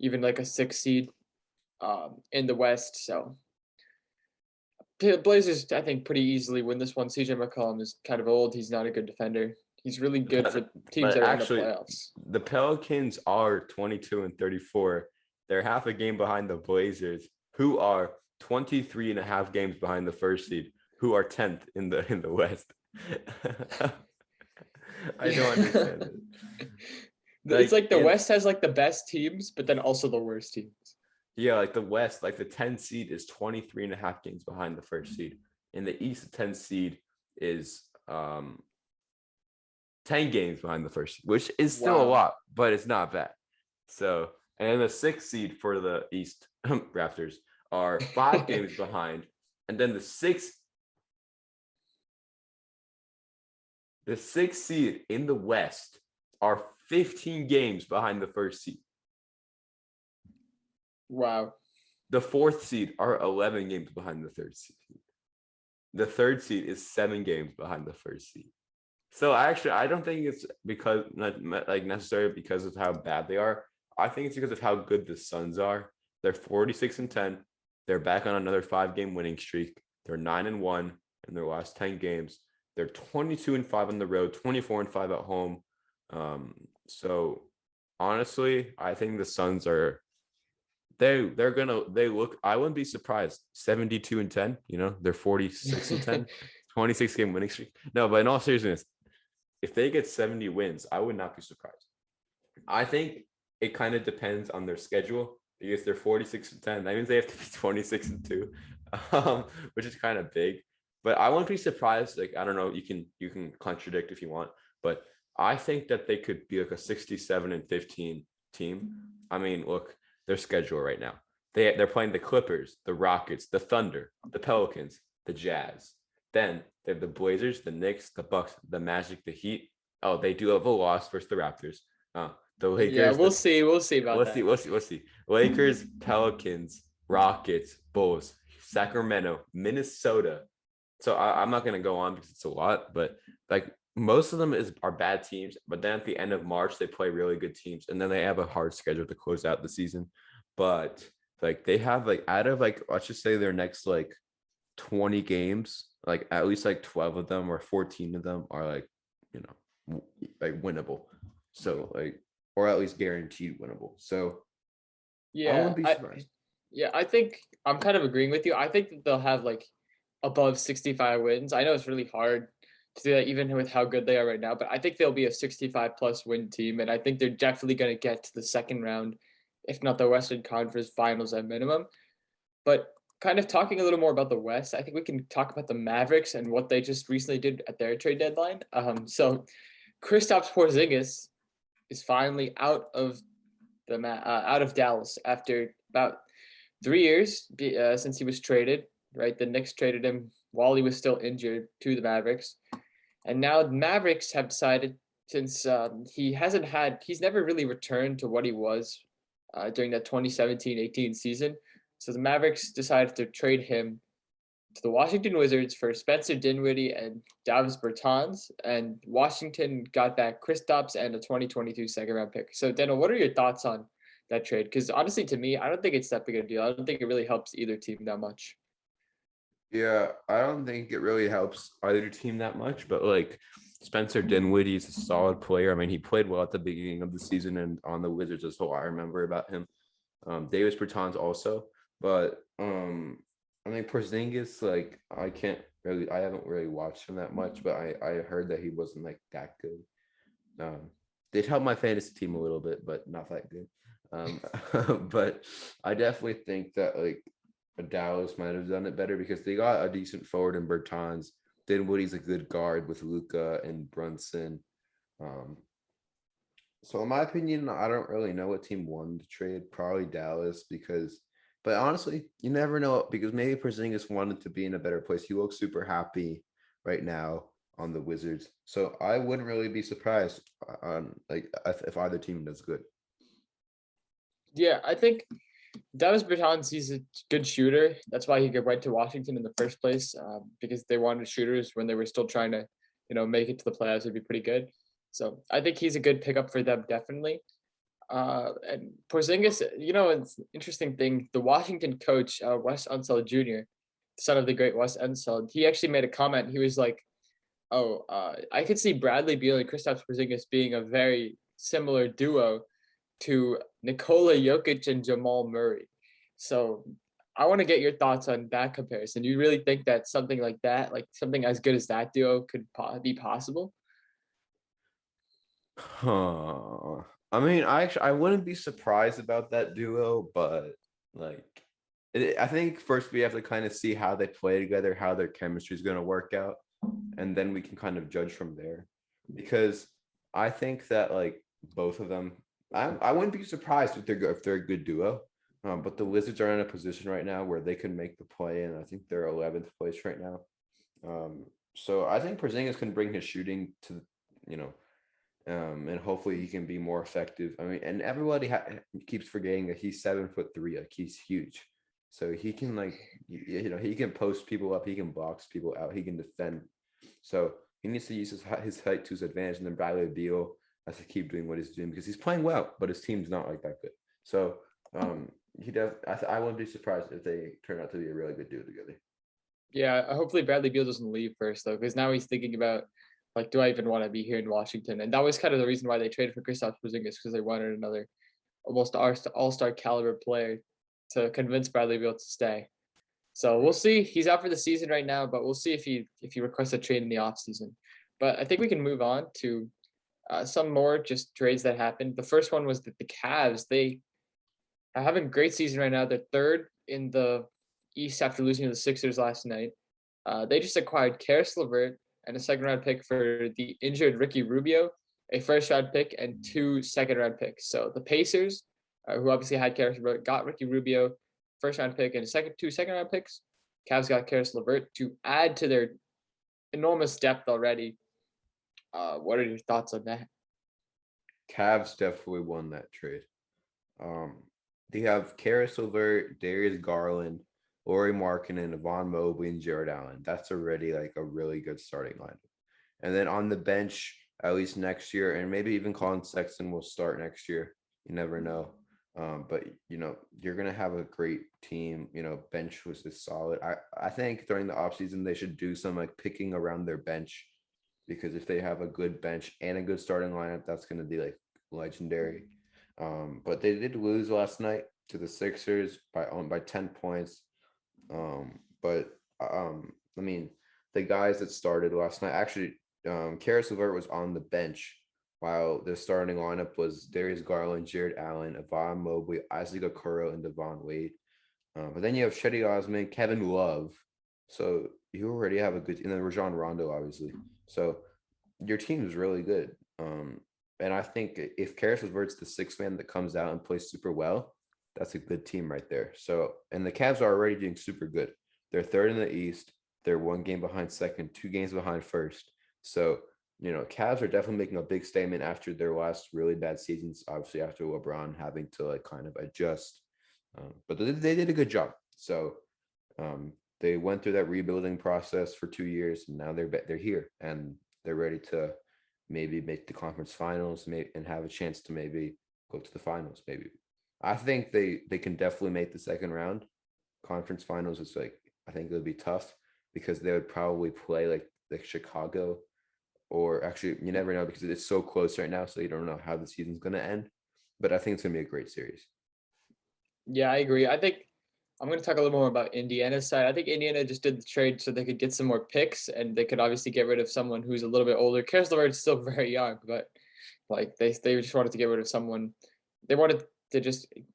even like a 6 seed in the West. So the Blazers, I think, pretty easily win this one. CJ McCollum is kind of old. He's not a good defender. He's really good for teams But that are in the actually, playoffs. the Pelicans are 22-34. They're half a game behind the Blazers, who are 23 and a half games behind the first seed, who are 10th in the West. I don't understand it. It's like the West has like the best teams, but then also the worst teams. Yeah, like the West, like the 10 seed is 23 and a half games behind the first seed. In the East, the 10 seed is 10 games behind the first seed, which is still a Wow. lot, but it's not bad. So, and the 6th seed for the East Raptors are 5 games behind. And then the sixth seed in the West are 15 games behind the first seed. Wow. The 4th seed are 11 games behind the 3rd seed. The 3rd seed is 7 games behind the 1st seed. So I don't think it's because like necessarily because of how bad they are. I think it's because of how good the Suns are. They're 46-10. They're back on another 5-game winning streak. They're 9-1 in their last 10 games. They're 22-5 on the road, 24-5 at home. So honestly, I think the Suns are they look. I wouldn't be surprised. 72-10. They're 46-10, 26-game winning streak. No, but in all seriousness, if they get 70 wins, I would not be surprised. I think it kind of depends on their schedule because they're 46-10. That means they have to be 26-2, which is kind of big. But I won't be surprised. Like, I don't know, you can contradict if you want, but I think that they could be like a 67-15 team. I mean, look, their schedule right now. They're playing the Clippers, the Rockets, the Thunder, the Pelicans, the Jazz. Then they have the Blazers, the Knicks, the Bucks, the Magic, the Heat. Oh, they do have a loss versus the Raptors. The Yeah, Lakers, we'll the see. We'll see about we'll see, that. we'll see, we'll see. Lakers, Pelicans, Rockets, Bulls, Sacramento, Minnesota. So I'm not gonna go on because it's a lot, but like most of them are bad teams. But then at the end of March, they play really good teams, and then they have a hard schedule to close out the season. But like they have like out of like let's just say their next like 20 games, like at least like 12 of them or 14 of them are like, like winnable. So like, or at least guaranteed winnable. So I Yeah, wouldn't be surprised. I think I'm kind of agreeing with you. I think that they'll have like above 65 wins. I know it's really hard to do that even with how good they are right now, but I think they'll be a 65 plus win team, and I think they're definitely going to get to the second round, if not the Western Conference Finals at minimum. But kind of talking a little more about the West, I think we can talk about the Mavericks and what they just recently did at their trade deadline. So Kristaps Porzingis is finally out of Dallas after about 3 years since he was traded. Right, the Knicks traded him while he was still injured to the Mavericks, and now the Mavericks have decided since he's never really returned to what he was during that 2017-18 season. So the Mavericks decided to trade him to the Washington Wizards for Spencer Dinwiddie and Davis Bertans, and Washington got back Kristaps and a 2022 second round pick. So, Daniel, what are your thoughts on that trade? Because honestly, to me, I don't think it's that big a deal. I don't think it really helps either team that much. Yeah, I don't think it really helps either team that much, but like Spencer Dinwiddie is a solid player. I mean, he played well at the beginning of the season and on the Wizards is all I remember about him. Davis Bertans also, but I mean Porzingis, like I haven't really watched him that much, but I heard that he wasn't like that good. They'd help my fantasy team a little bit, but not that good. But I definitely think that like Dallas might have done it better because they got a decent forward in Bertans. Dinwiddie's a good guard with Luka and Brunson. Um, so in my opinion, I don't really know what team won the trade. Probably Dallas but honestly, you never know because maybe Porzingis wanted to be in a better place. He looks super happy right now on the Wizards, so I wouldn't really be surprised on like if either team does good. Yeah, I think Davis Bertans, he's a good shooter. That's why he went to Washington in the first place, because they wanted shooters when they were still trying to, make it to the playoffs. It'd be pretty good. So I think he's a good pickup for them, definitely. And Porzingis, it's an interesting thing. The Washington coach, Wes Unseld Jr., son of the great Wes Unseld, he actually made a comment. He was like, "Oh, I could see Bradley Beal and Kristaps Porzingis being a very similar duo to Nikola Jokic and Jamal Murray." So I want to get your thoughts on that comparison. You really think that something like that, like something as good as that duo, could be possible? Huh. I mean, I wouldn't be surprised about that duo, but like I think first we have to kind of see how they play together, how their chemistry is going to work out, and then we can kind of judge from there. because I think that like both of them, I wouldn't be surprised if they're a good duo. But the Wizards are in a position right now where they can make the play, and I think they're 11th place right now. So I think Porzingis can bring his shooting to, you know, and hopefully he can be more effective. I mean, and everybody keeps forgetting that he's 7'3", like he's huge, so he can like he can post people up, he can box people out, he can defend. So he needs to use his height to his advantage, and then Bradley Beal has to keep doing what he's doing because he's playing well, but his team's not like that good. So he does. I wouldn't be surprised if they turn out to be a really good duo together. Yeah, hopefully Bradley Beal doesn't leave first though, because now he's thinking about like, do I even want to be here in Washington? And that was kind of the reason why they traded for Kristaps Porzingis because they wanted another almost all-star caliber player to convince Bradley Beal to stay. So we'll see. He's out for the season right now, but we'll see if he requests a trade in the offseason. But I think we can move on to some more just trades that happened. The first one was that the Cavs, they are having a great season right now. They're third in the East after losing to the Sixers last night. They just acquired Karis LeVert and a second round pick for the injured Ricky Rubio, a first round pick, and 2 second-round picks. So the Pacers, who obviously had Karis LeVert, got Ricky Rubio, first round pick, and two second-round picks. Cavs got Karis LeVert to add to their enormous depth already. What are your thoughts on that? Cavs definitely won that trade. Um, they have Karis LeVert, Darius Garland, Laurie Markkinen, Yvonne Mobley, and Jared Allen. That's already like a really good starting lineup. And then on the bench, at least next year, and maybe even Colin Sexton will start next year. You never know. But you're gonna have a great team. Bench was just solid. I think during the offseason they should do some like picking around their bench, because if they have a good bench and a good starting lineup, that's gonna be like legendary. But they did lose last night to the Sixers by 10 points. But I mean, the guys that started last night actually, Karis LeVert was on the bench while the starting lineup was Darius Garland, Jared Allen, Yvonne Mobley, Isaac Okoro, and Devon Wade. But then you have Shetty Osman, Kevin Love. So you already have a good, and then Rajon Rondo, obviously. So your team is really good. And I think if Karis LeVert's the sixth man that comes out and plays super well, that's a good team right there. So, and the Cavs are already doing super good. They're third in the East. They're 1 game behind second, 2 games behind first. So, Cavs are definitely making a big statement after their last really bad seasons, obviously after LeBron having to like kind of adjust. But they did a good job. So they went through that rebuilding process for 2 years, and now they're here and they're ready to maybe make the conference finals, and have a chance to maybe go to the finals. Maybe I think they can definitely make the second round. Conference finals is like, I think it would be tough because they would probably play like Chicago, or actually you never know because it's so close right now, so you don't know how the season's going to end. But I think it's going to be a great series. Yeah, I agree. I think I'm going to talk a little more about Indiana's side. I think Indiana just did the trade so they could get some more picks, and they could obviously get rid of someone who's a little bit older. Karis LeVert is still very young, but like they just wanted to get rid of someone. They wanted to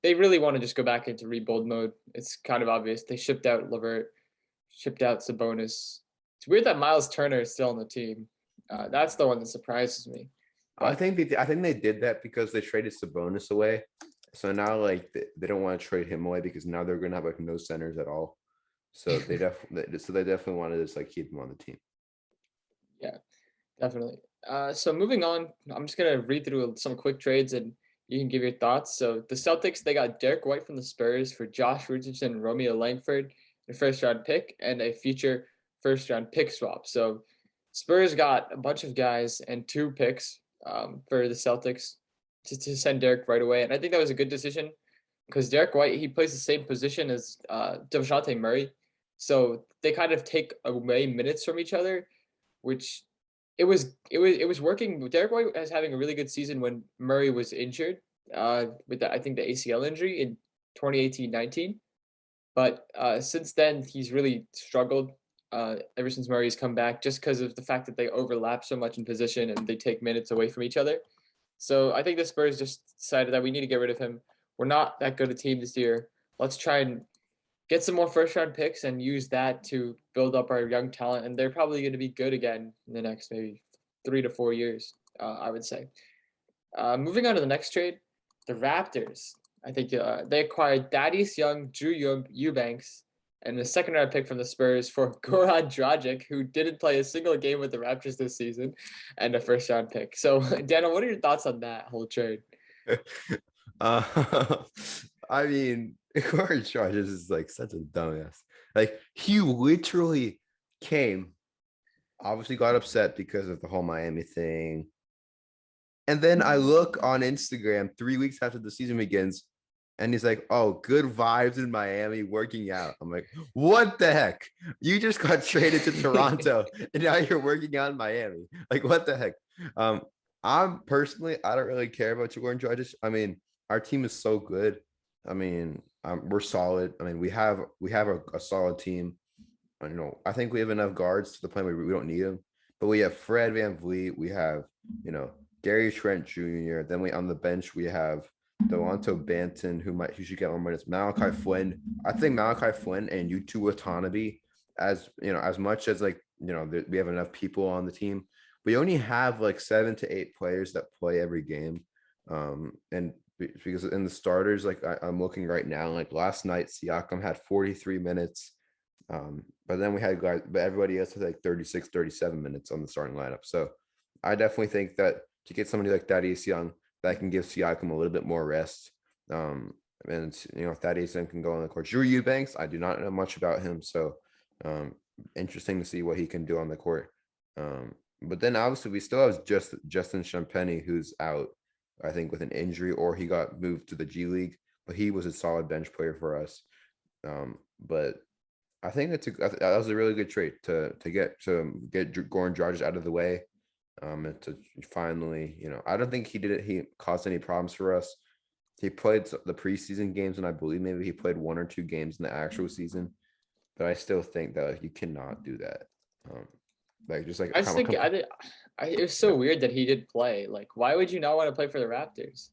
they really want to just go back into rebuild mode. It's kind of obvious. They shipped out LeVert, shipped out Sabonis. It's weird that Miles Turner is still on the team. That's the one that surprises me. I But think they did that because they traded Sabonis away. So now like they don't want to trade him away because now they're gonna have like no centers at all. So they definitely wanted to just like keep him on the team. yeah, definitely. So moving on, I'm just gonna read through some quick trades and you can give your thoughts. So the Celtics, they got Derek White from the Spurs for Josh Richardson and Romeo Langford, a first round pick, and a future first round pick swap. So Spurs got a bunch of guys and 2 picks for the Celtics to send Derek right away. And I think that was a good decision because Derek White, he plays the same position as Dejounte Murray. So they kind of take away minutes from each other, which it was working. Derek White was having a really good season when Murray was injured with I think the ACL injury in 2018-19. But since then he's really struggled ever since Murray's come back, just because of the fact that they overlap so much in position and they take minutes away from each other. So I think the Spurs just decided that we need to get rid of him. We're not that good a team this year. Let's try and get some more first round picks and use that to build up our young talent. And they're probably going to be good again in the next maybe 3 to 4 years, I would say. Moving on to the next trade, the Raptors. I think they acquired Thaddeus Young, Drew Eubanks, and the second round pick from the Spurs for Goran Dragic, who didn't play a single game with the Raptors this season, and a first round pick. So, Daniel, what are your thoughts on that whole trade? uh, I mean, Corey Chargers is like such a dumbass. Like he literally came, obviously got upset because of the whole Miami thing. And then I look on Instagram 3 weeks after the season begins, and he's like, "Oh, good vibes in Miami, working out." I'm like, "What the heck? You just got traded to Toronto, and now you're working out in Miami? Like, what the heck?" Um, I'm personally, I don't really care about Jordan Dragic. I mean, our team is so good. I mean, we're solid. I mean, we have a solid team. I think we have enough guards to the point where we don't need them. But we have Fred VanVleet. We have, Gary Trent Jr. Then on the bench, we have Delonto Banton, who should get more minutes. Malachi Flynn. I think Malachi Flynn and Yutu Watanabe, as much as we have enough people on the team. We only have like 7 to 8 players that play every game. And because in the starters, like I'm looking right now, like last night, Siakam had 43 minutes. But then we had guys, but everybody else had like 36, 37 minutes on the starting lineup. So I definitely think that to get somebody like Thaddeus Young, that can give Siakam a little bit more rest. And Thaddeus Young can go on the court. Drew Eubanks, I do not know much about him, so interesting to see what he can do on the court. But then obviously we still have Justin Champagnie, who's out, I think, with an injury, or he got moved to the G League, but he was a solid bench player for us. But I think that was a really good trade to get Goran Dragic out of the way. And to finally, I don't think he caused any problems for us. He played the preseason games, and I believe maybe he played 1 or 2 games in the actual season. But I still think that you cannot do that. I just think it was so weird that he did play. Like, why would you not want to play for the Raptors?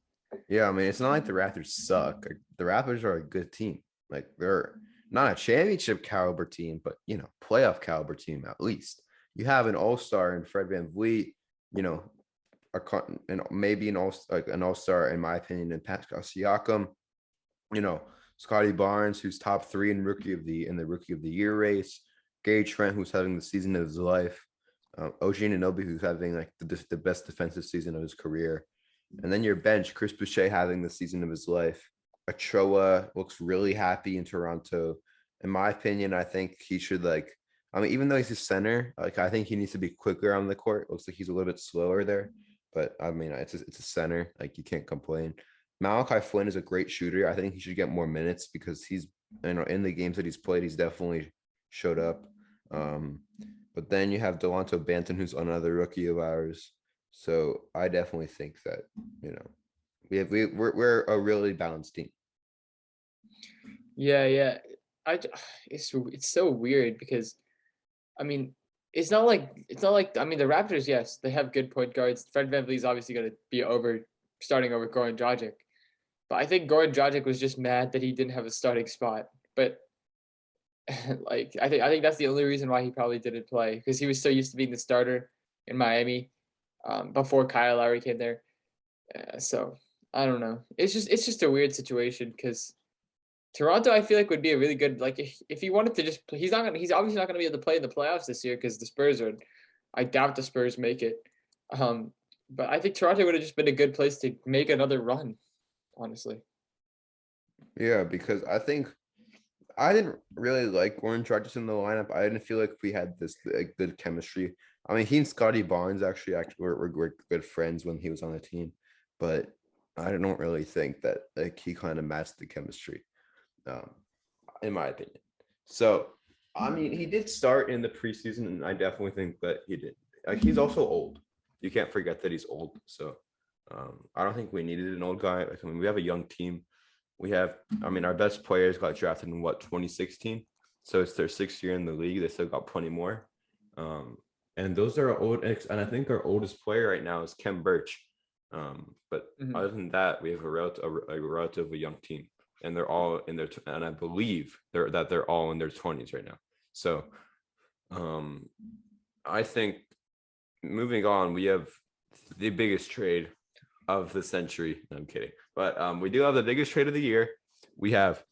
Yeah, I mean, it's not like the Raptors suck. Like, the Raptors are a good team. Like, they're not a championship caliber team, but playoff caliber team at least. You have an all-star in Fred VanVleet, and maybe an all-star in my opinion in Pascal Siakam, Scotty Barnes, who's top 3 in the rookie of the year race, Gary Trent, who's having the season of his life, OG Anunoby, who's having like the best defensive season of his career, and then your bench, Chris Boucher having the season of his life. Achoa looks really happy in Toronto. In my opinion, I think he should even though he's a center, I think he needs to be quicker on the court. Looks like he's a little bit slower there, but I mean, it's a center. Like, you can't complain. Malachi Flynn is a great shooter. I think he should get more minutes because he's, in the games that he's played, he's definitely showed up. But then you have Delonto Banton, who's another rookie of ours. So I definitely think that, we're a really balanced team. Yeah. It's so weird because, I mean, it's not like I mean, the Raptors, yes, they have good point guards. Fred VanVleet's obviously going to be starting over Goran Dragic, but I think Goran Dragic was just mad that he didn't have a starting spot. But like, I think that's the only reason why he probably didn't play, because he was so used to being the starter in Miami before Kyle Lowry came there. So I don't know. It's just a weird situation because Toronto, I feel like, would be a really good, like, if he wanted to just, he's obviously not gonna be able to play in the playoffs this year because the Spurs are. I doubt the Spurs make it. But I think Toronto would have just been a good place to make another run, honestly. Yeah, because I think I didn't really like Goran Dragic in the lineup. I didn't feel like we had this good chemistry. I mean, he and Scotty Barnes actually were good friends when he was on the team, but I don't really think that he kind of matched the chemistry, in my opinion. So, I mean, he did start in the preseason, and I definitely think that he did. He's also old. You can't forget that he's old. So, I don't think we needed an old guy. I mean, we have a young team. Our best players got drafted in 2016. So it's their 6th year in the league. They still got plenty more. And those are old. And I think our oldest player right now is Kem Birch. But other than that, we have a relatively young team, and they're all in their, and I believe they're all in their 20s right now. So, I think moving on, we have the biggest trade of the century. No, I'm kidding. But we do have the biggest trade of the year. We have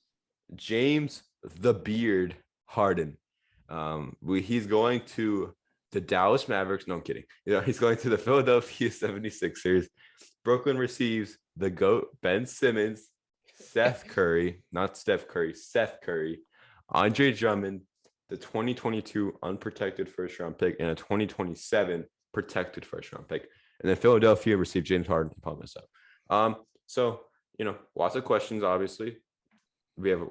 James the Beard Harden. He's going to the Dallas Mavericks. No, I'm kidding. He's going to the Philadelphia 76ers. Brooklyn receives the GOAT, Ben Simmons, Seth Curry, not Steph Curry, Seth Curry, Andre Drummond, the 2022 unprotected first round pick, and a 2027 protected first round pick. And then Philadelphia received James Harden. I promise so. So lots of questions, obviously. We have,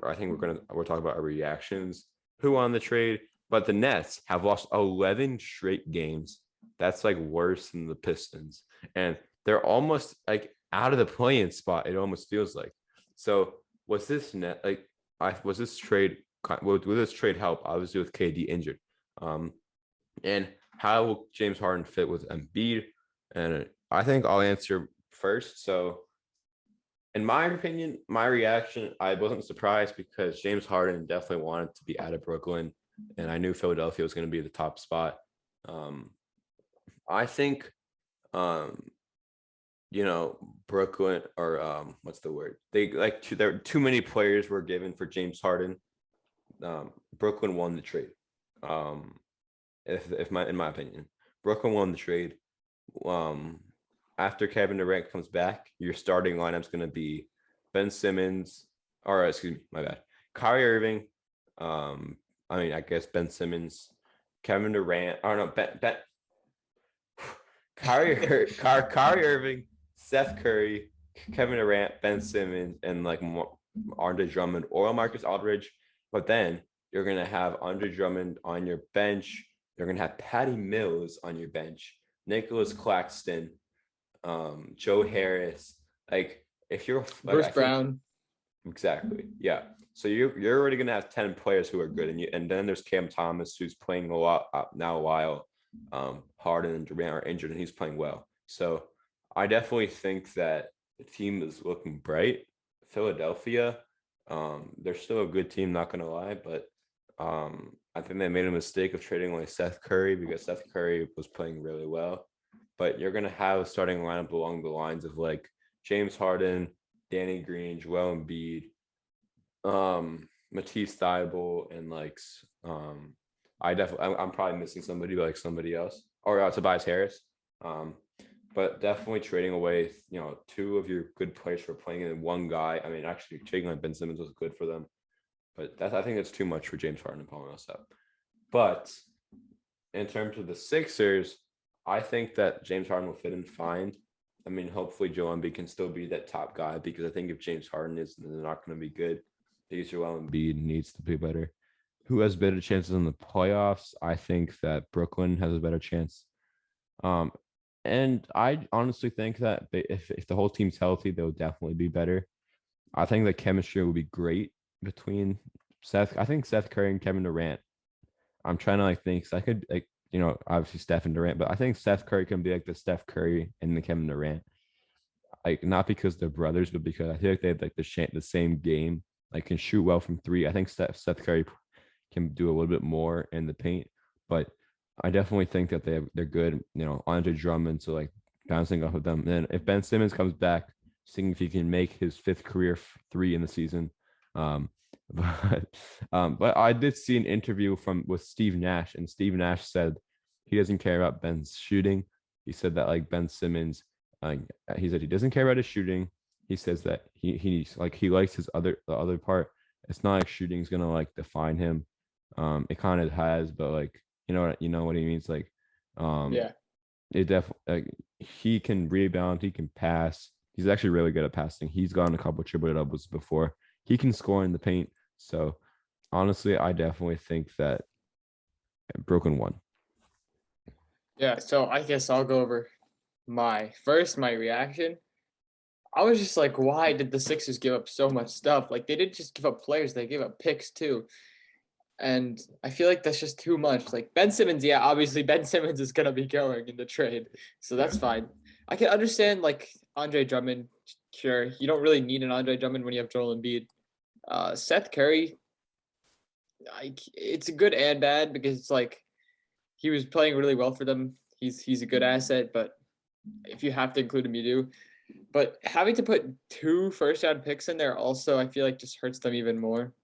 I think we're talking about our reactions, who won the trade, but the Nets have lost 11 straight games. That's like worse than the Pistons, and they're almost like out of the play-in spot. It almost feels like. So was this net like? Was this trade? Will this trade help? Obviously, with KD injured, and how will James Harden fit with Embiid? And I think I'll answer first. So, in my opinion, my reaction, I wasn't surprised because James Harden definitely wanted to be out of Brooklyn, and I knew Philadelphia was going to be the top spot. I think, Brooklyn or what's the word? There were too many players were given for James Harden. Brooklyn won the trade. In my opinion, Brooklyn won the trade. After Kevin Durant comes back, your starting lineup's going to be Ben Simmons, or excuse me, my bad. Kyrie Irving. I guess Ben Simmons, Kevin Durant. I don't know. Kyrie Irving, Seth Curry, Kevin Durant, Ben Simmons, and like Andre Drummond or Marcus Aldridge. But then you're gonna have Andre Drummond on your bench. You're gonna have Patty Mills on your bench, Nicholas Claxton, Joe Harris. Like if you're Bruce Brown. Exactly. Yeah. So you're already gonna have 10 players who are good, and then there's Cam Thomas who's playing a lot now while Harden and Durant are injured, and he's playing well. So I definitely think that the team is looking bright. Philadelphia, they're still a good team, not gonna lie, but I think they made a mistake of trading away Seth Curry because Seth Curry was playing really well. But you're gonna have a starting lineup along the lines of like James Harden, Danny Green, Joel Embiid, Matisse Thybulle, and I'm probably missing somebody, like somebody else, or Tobias Harris. But definitely trading away, two of your good players for playing in one guy. I mean, actually trading like Ben Simmons was good for them, but I think that's too much for James Harden and Paul Millsap. But in terms of the Sixers, I think that James Harden will fit in fine. I mean, hopefully Joel Embiid can still be that top guy because I think if James Harden is, then they're not going to be good. Because Joel Embiid needs to be better. Who has better chances in the playoffs? I think that Brooklyn has a better chance. And I honestly think that if the whole team's healthy, they'll definitely be better. I think the chemistry will be great between I think Seth Curry and Kevin Durant. I'm trying to think. So I could obviously Steph and Durant, but I think Seth Curry can be like the Steph Curry and the Kevin Durant. Like not because they're brothers, but because I feel like they have like the same game. Like can shoot well from three. I think Seth Curry can do a little bit more in the paint, but I definitely think that they're good. Andre Drummond, so like bouncing off of them. And then if Ben Simmons comes back, seeing if he can make his fifth career three in the season. But I did see an interview with Steve Nash, and Steve Nash said he doesn't care about Ben's shooting. He said that like Ben Simmons, he said he doesn't care about his shooting. He says that he likes the other part. It's not like shooting's gonna like define him. It kind of has, but like you know what he means. Like, Yeah. It definitely he can rebound, he can pass. He's actually really good at passing. He's gotten a couple triple doubles before. He can score in the paint. So honestly, I definitely think that Brooklyn won. Yeah, so I guess I'll go over my reaction. I was just like, why did the Sixers give up so much stuff? Like they didn't just give up players, they gave up picks too. And I feel like that's just too much. Like Ben Simmons, yeah, obviously Ben Simmons is gonna be going in the trade. So that's fine. I can understand like Andre Drummond, sure. You don't really need an Andre Drummond when you have Joel Embiid. Seth Curry, it's good and bad because it's like he was playing really well for them. He's a good asset, but if you have to include him, you do. But having to put 2 first-round picks in there also, I feel like just hurts them even more.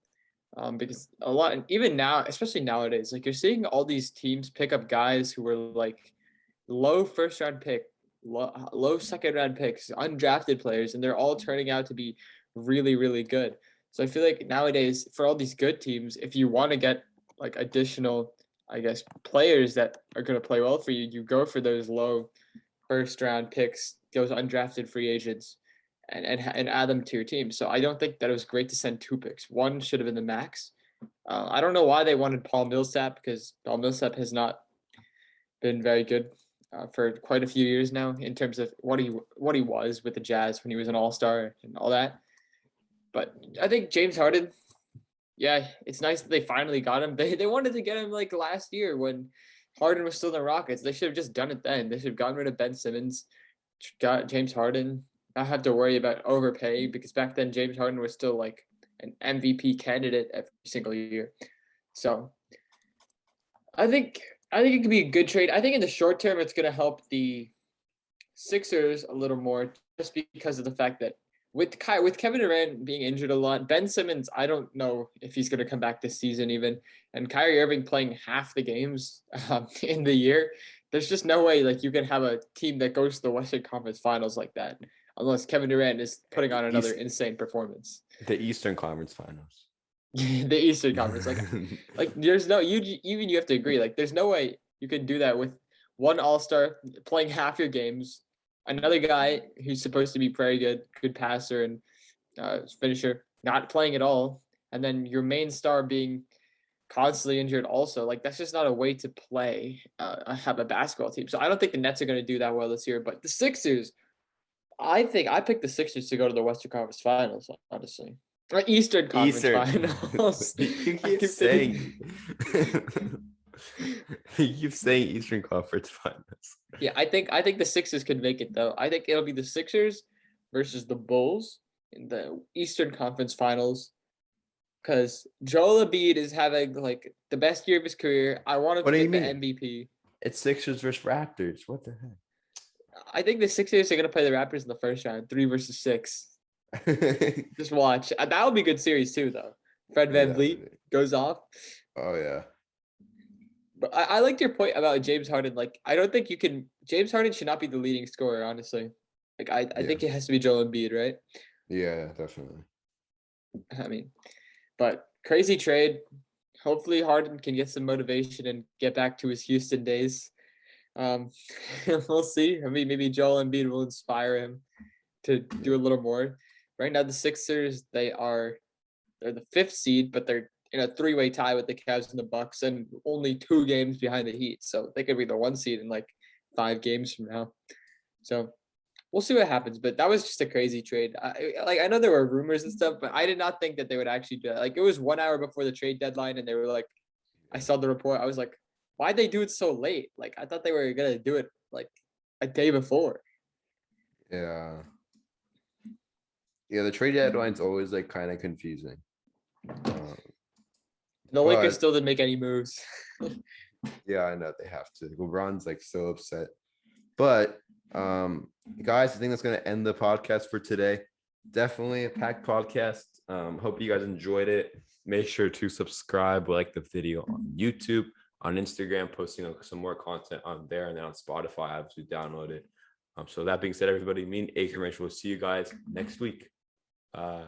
Because a lot, and even now, especially nowadays, like you're seeing all these teams pick up guys who were like low first-round pick, low second-round picks, undrafted players, and they're all turning out to be really, really good. So I feel like nowadays, for all these good teams, if you want to get like additional, I guess, players that are going to play well for you, you go for those low first round picks, those undrafted free agents, and add them to your team. So I don't think that it was great to send 2 picks. One should have been the max. I don't know why they wanted Paul Millsap, because Paul Millsap has not been very good for quite a few years now in terms of what he was with the Jazz when he was an All-Star and all that. But I think James Harden, yeah, it's nice that they finally got him. They wanted to get him like last year when Harden was still in the Rockets. They should have just done it then. They should have gotten rid of Ben Simmons, got James Harden, not have to worry about overpay, because back then James Harden was still like an MVP candidate every single year. So I think it could be a good trade. I think in the short term it's going to help the Sixers a little more, just because of the fact that with Kevin Durant being injured a lot, Ben Simmons, I don't know if he's going to come back this season even, and Kyrie Irving playing half the games in the year. There's just no way like you can have a team that goes to the Western Conference Finals like that, unless Kevin Durant is putting on another insane performance. The Eastern Conference Finals. The Eastern Conference, like there's no, you have to agree, like there's no way you can do that with one All-Star playing half your games, another guy who's supposed to be very good passer and finisher not playing at all, and then your main star being constantly injured also. Like that's just not a way to play have a basketball team. So I don't think the Nets are going to do that well this year. But the Sixers, I think I picked the Sixers to go to the Western Conference Finals, honestly. Or Eastern Conference Finals. You keep saying you keep saying Eastern Conference Finals. Yeah, I think the Sixers could make it though. I think it'll be the Sixers versus the Bulls in the Eastern Conference Finals, because Joel Embiid is having like the best year of his career. I want him to get the MVP. It's Sixers versus Raptors. What the heck? I think the Sixers are gonna play the Raptors in the first round, 3 versus 6. Just watch. That would be a good series too, though. Fred VanVleet goes off. Oh yeah. But I liked your point about James Harden. Like, I don't think you can. James Harden should not be the leading scorer, honestly. Like, I think it has to be Joel Embiid, right? Yeah, definitely. I mean, but crazy trade. Hopefully, Harden can get some motivation and get back to his Houston days. We'll see. I mean, maybe Joel Embiid will inspire him to do a little more. Right now, the Sixers, they're the 5th seed, but they're in a 3-way tie with the Cavs and the Bucks, and only 2 games behind the Heat. So they could be the 1 seed in like 5 games from now. So we'll see what happens. But that was just a crazy trade. I know there were rumors and stuff, but I did not think that they would actually do it. Like, it was 1 hour before the trade deadline, and they were like, I saw the report. I was like, why'd they do it so late? Like, I thought they were gonna do it like a day before. Yeah. Yeah, the trade deadline's always like kind of confusing. The Lakers still didn't make any moves. Yeah, I know they have to. LeBron's like so upset. But guys, I think that's gonna end the podcast for today. Definitely a packed podcast. Hope you guys enjoyed it. Make sure to subscribe, like the video on YouTube, on Instagram, posting some more content on there, and then on Spotify, obviously download it. So that being said, everybody, me and Acre will see you guys next week. Bye.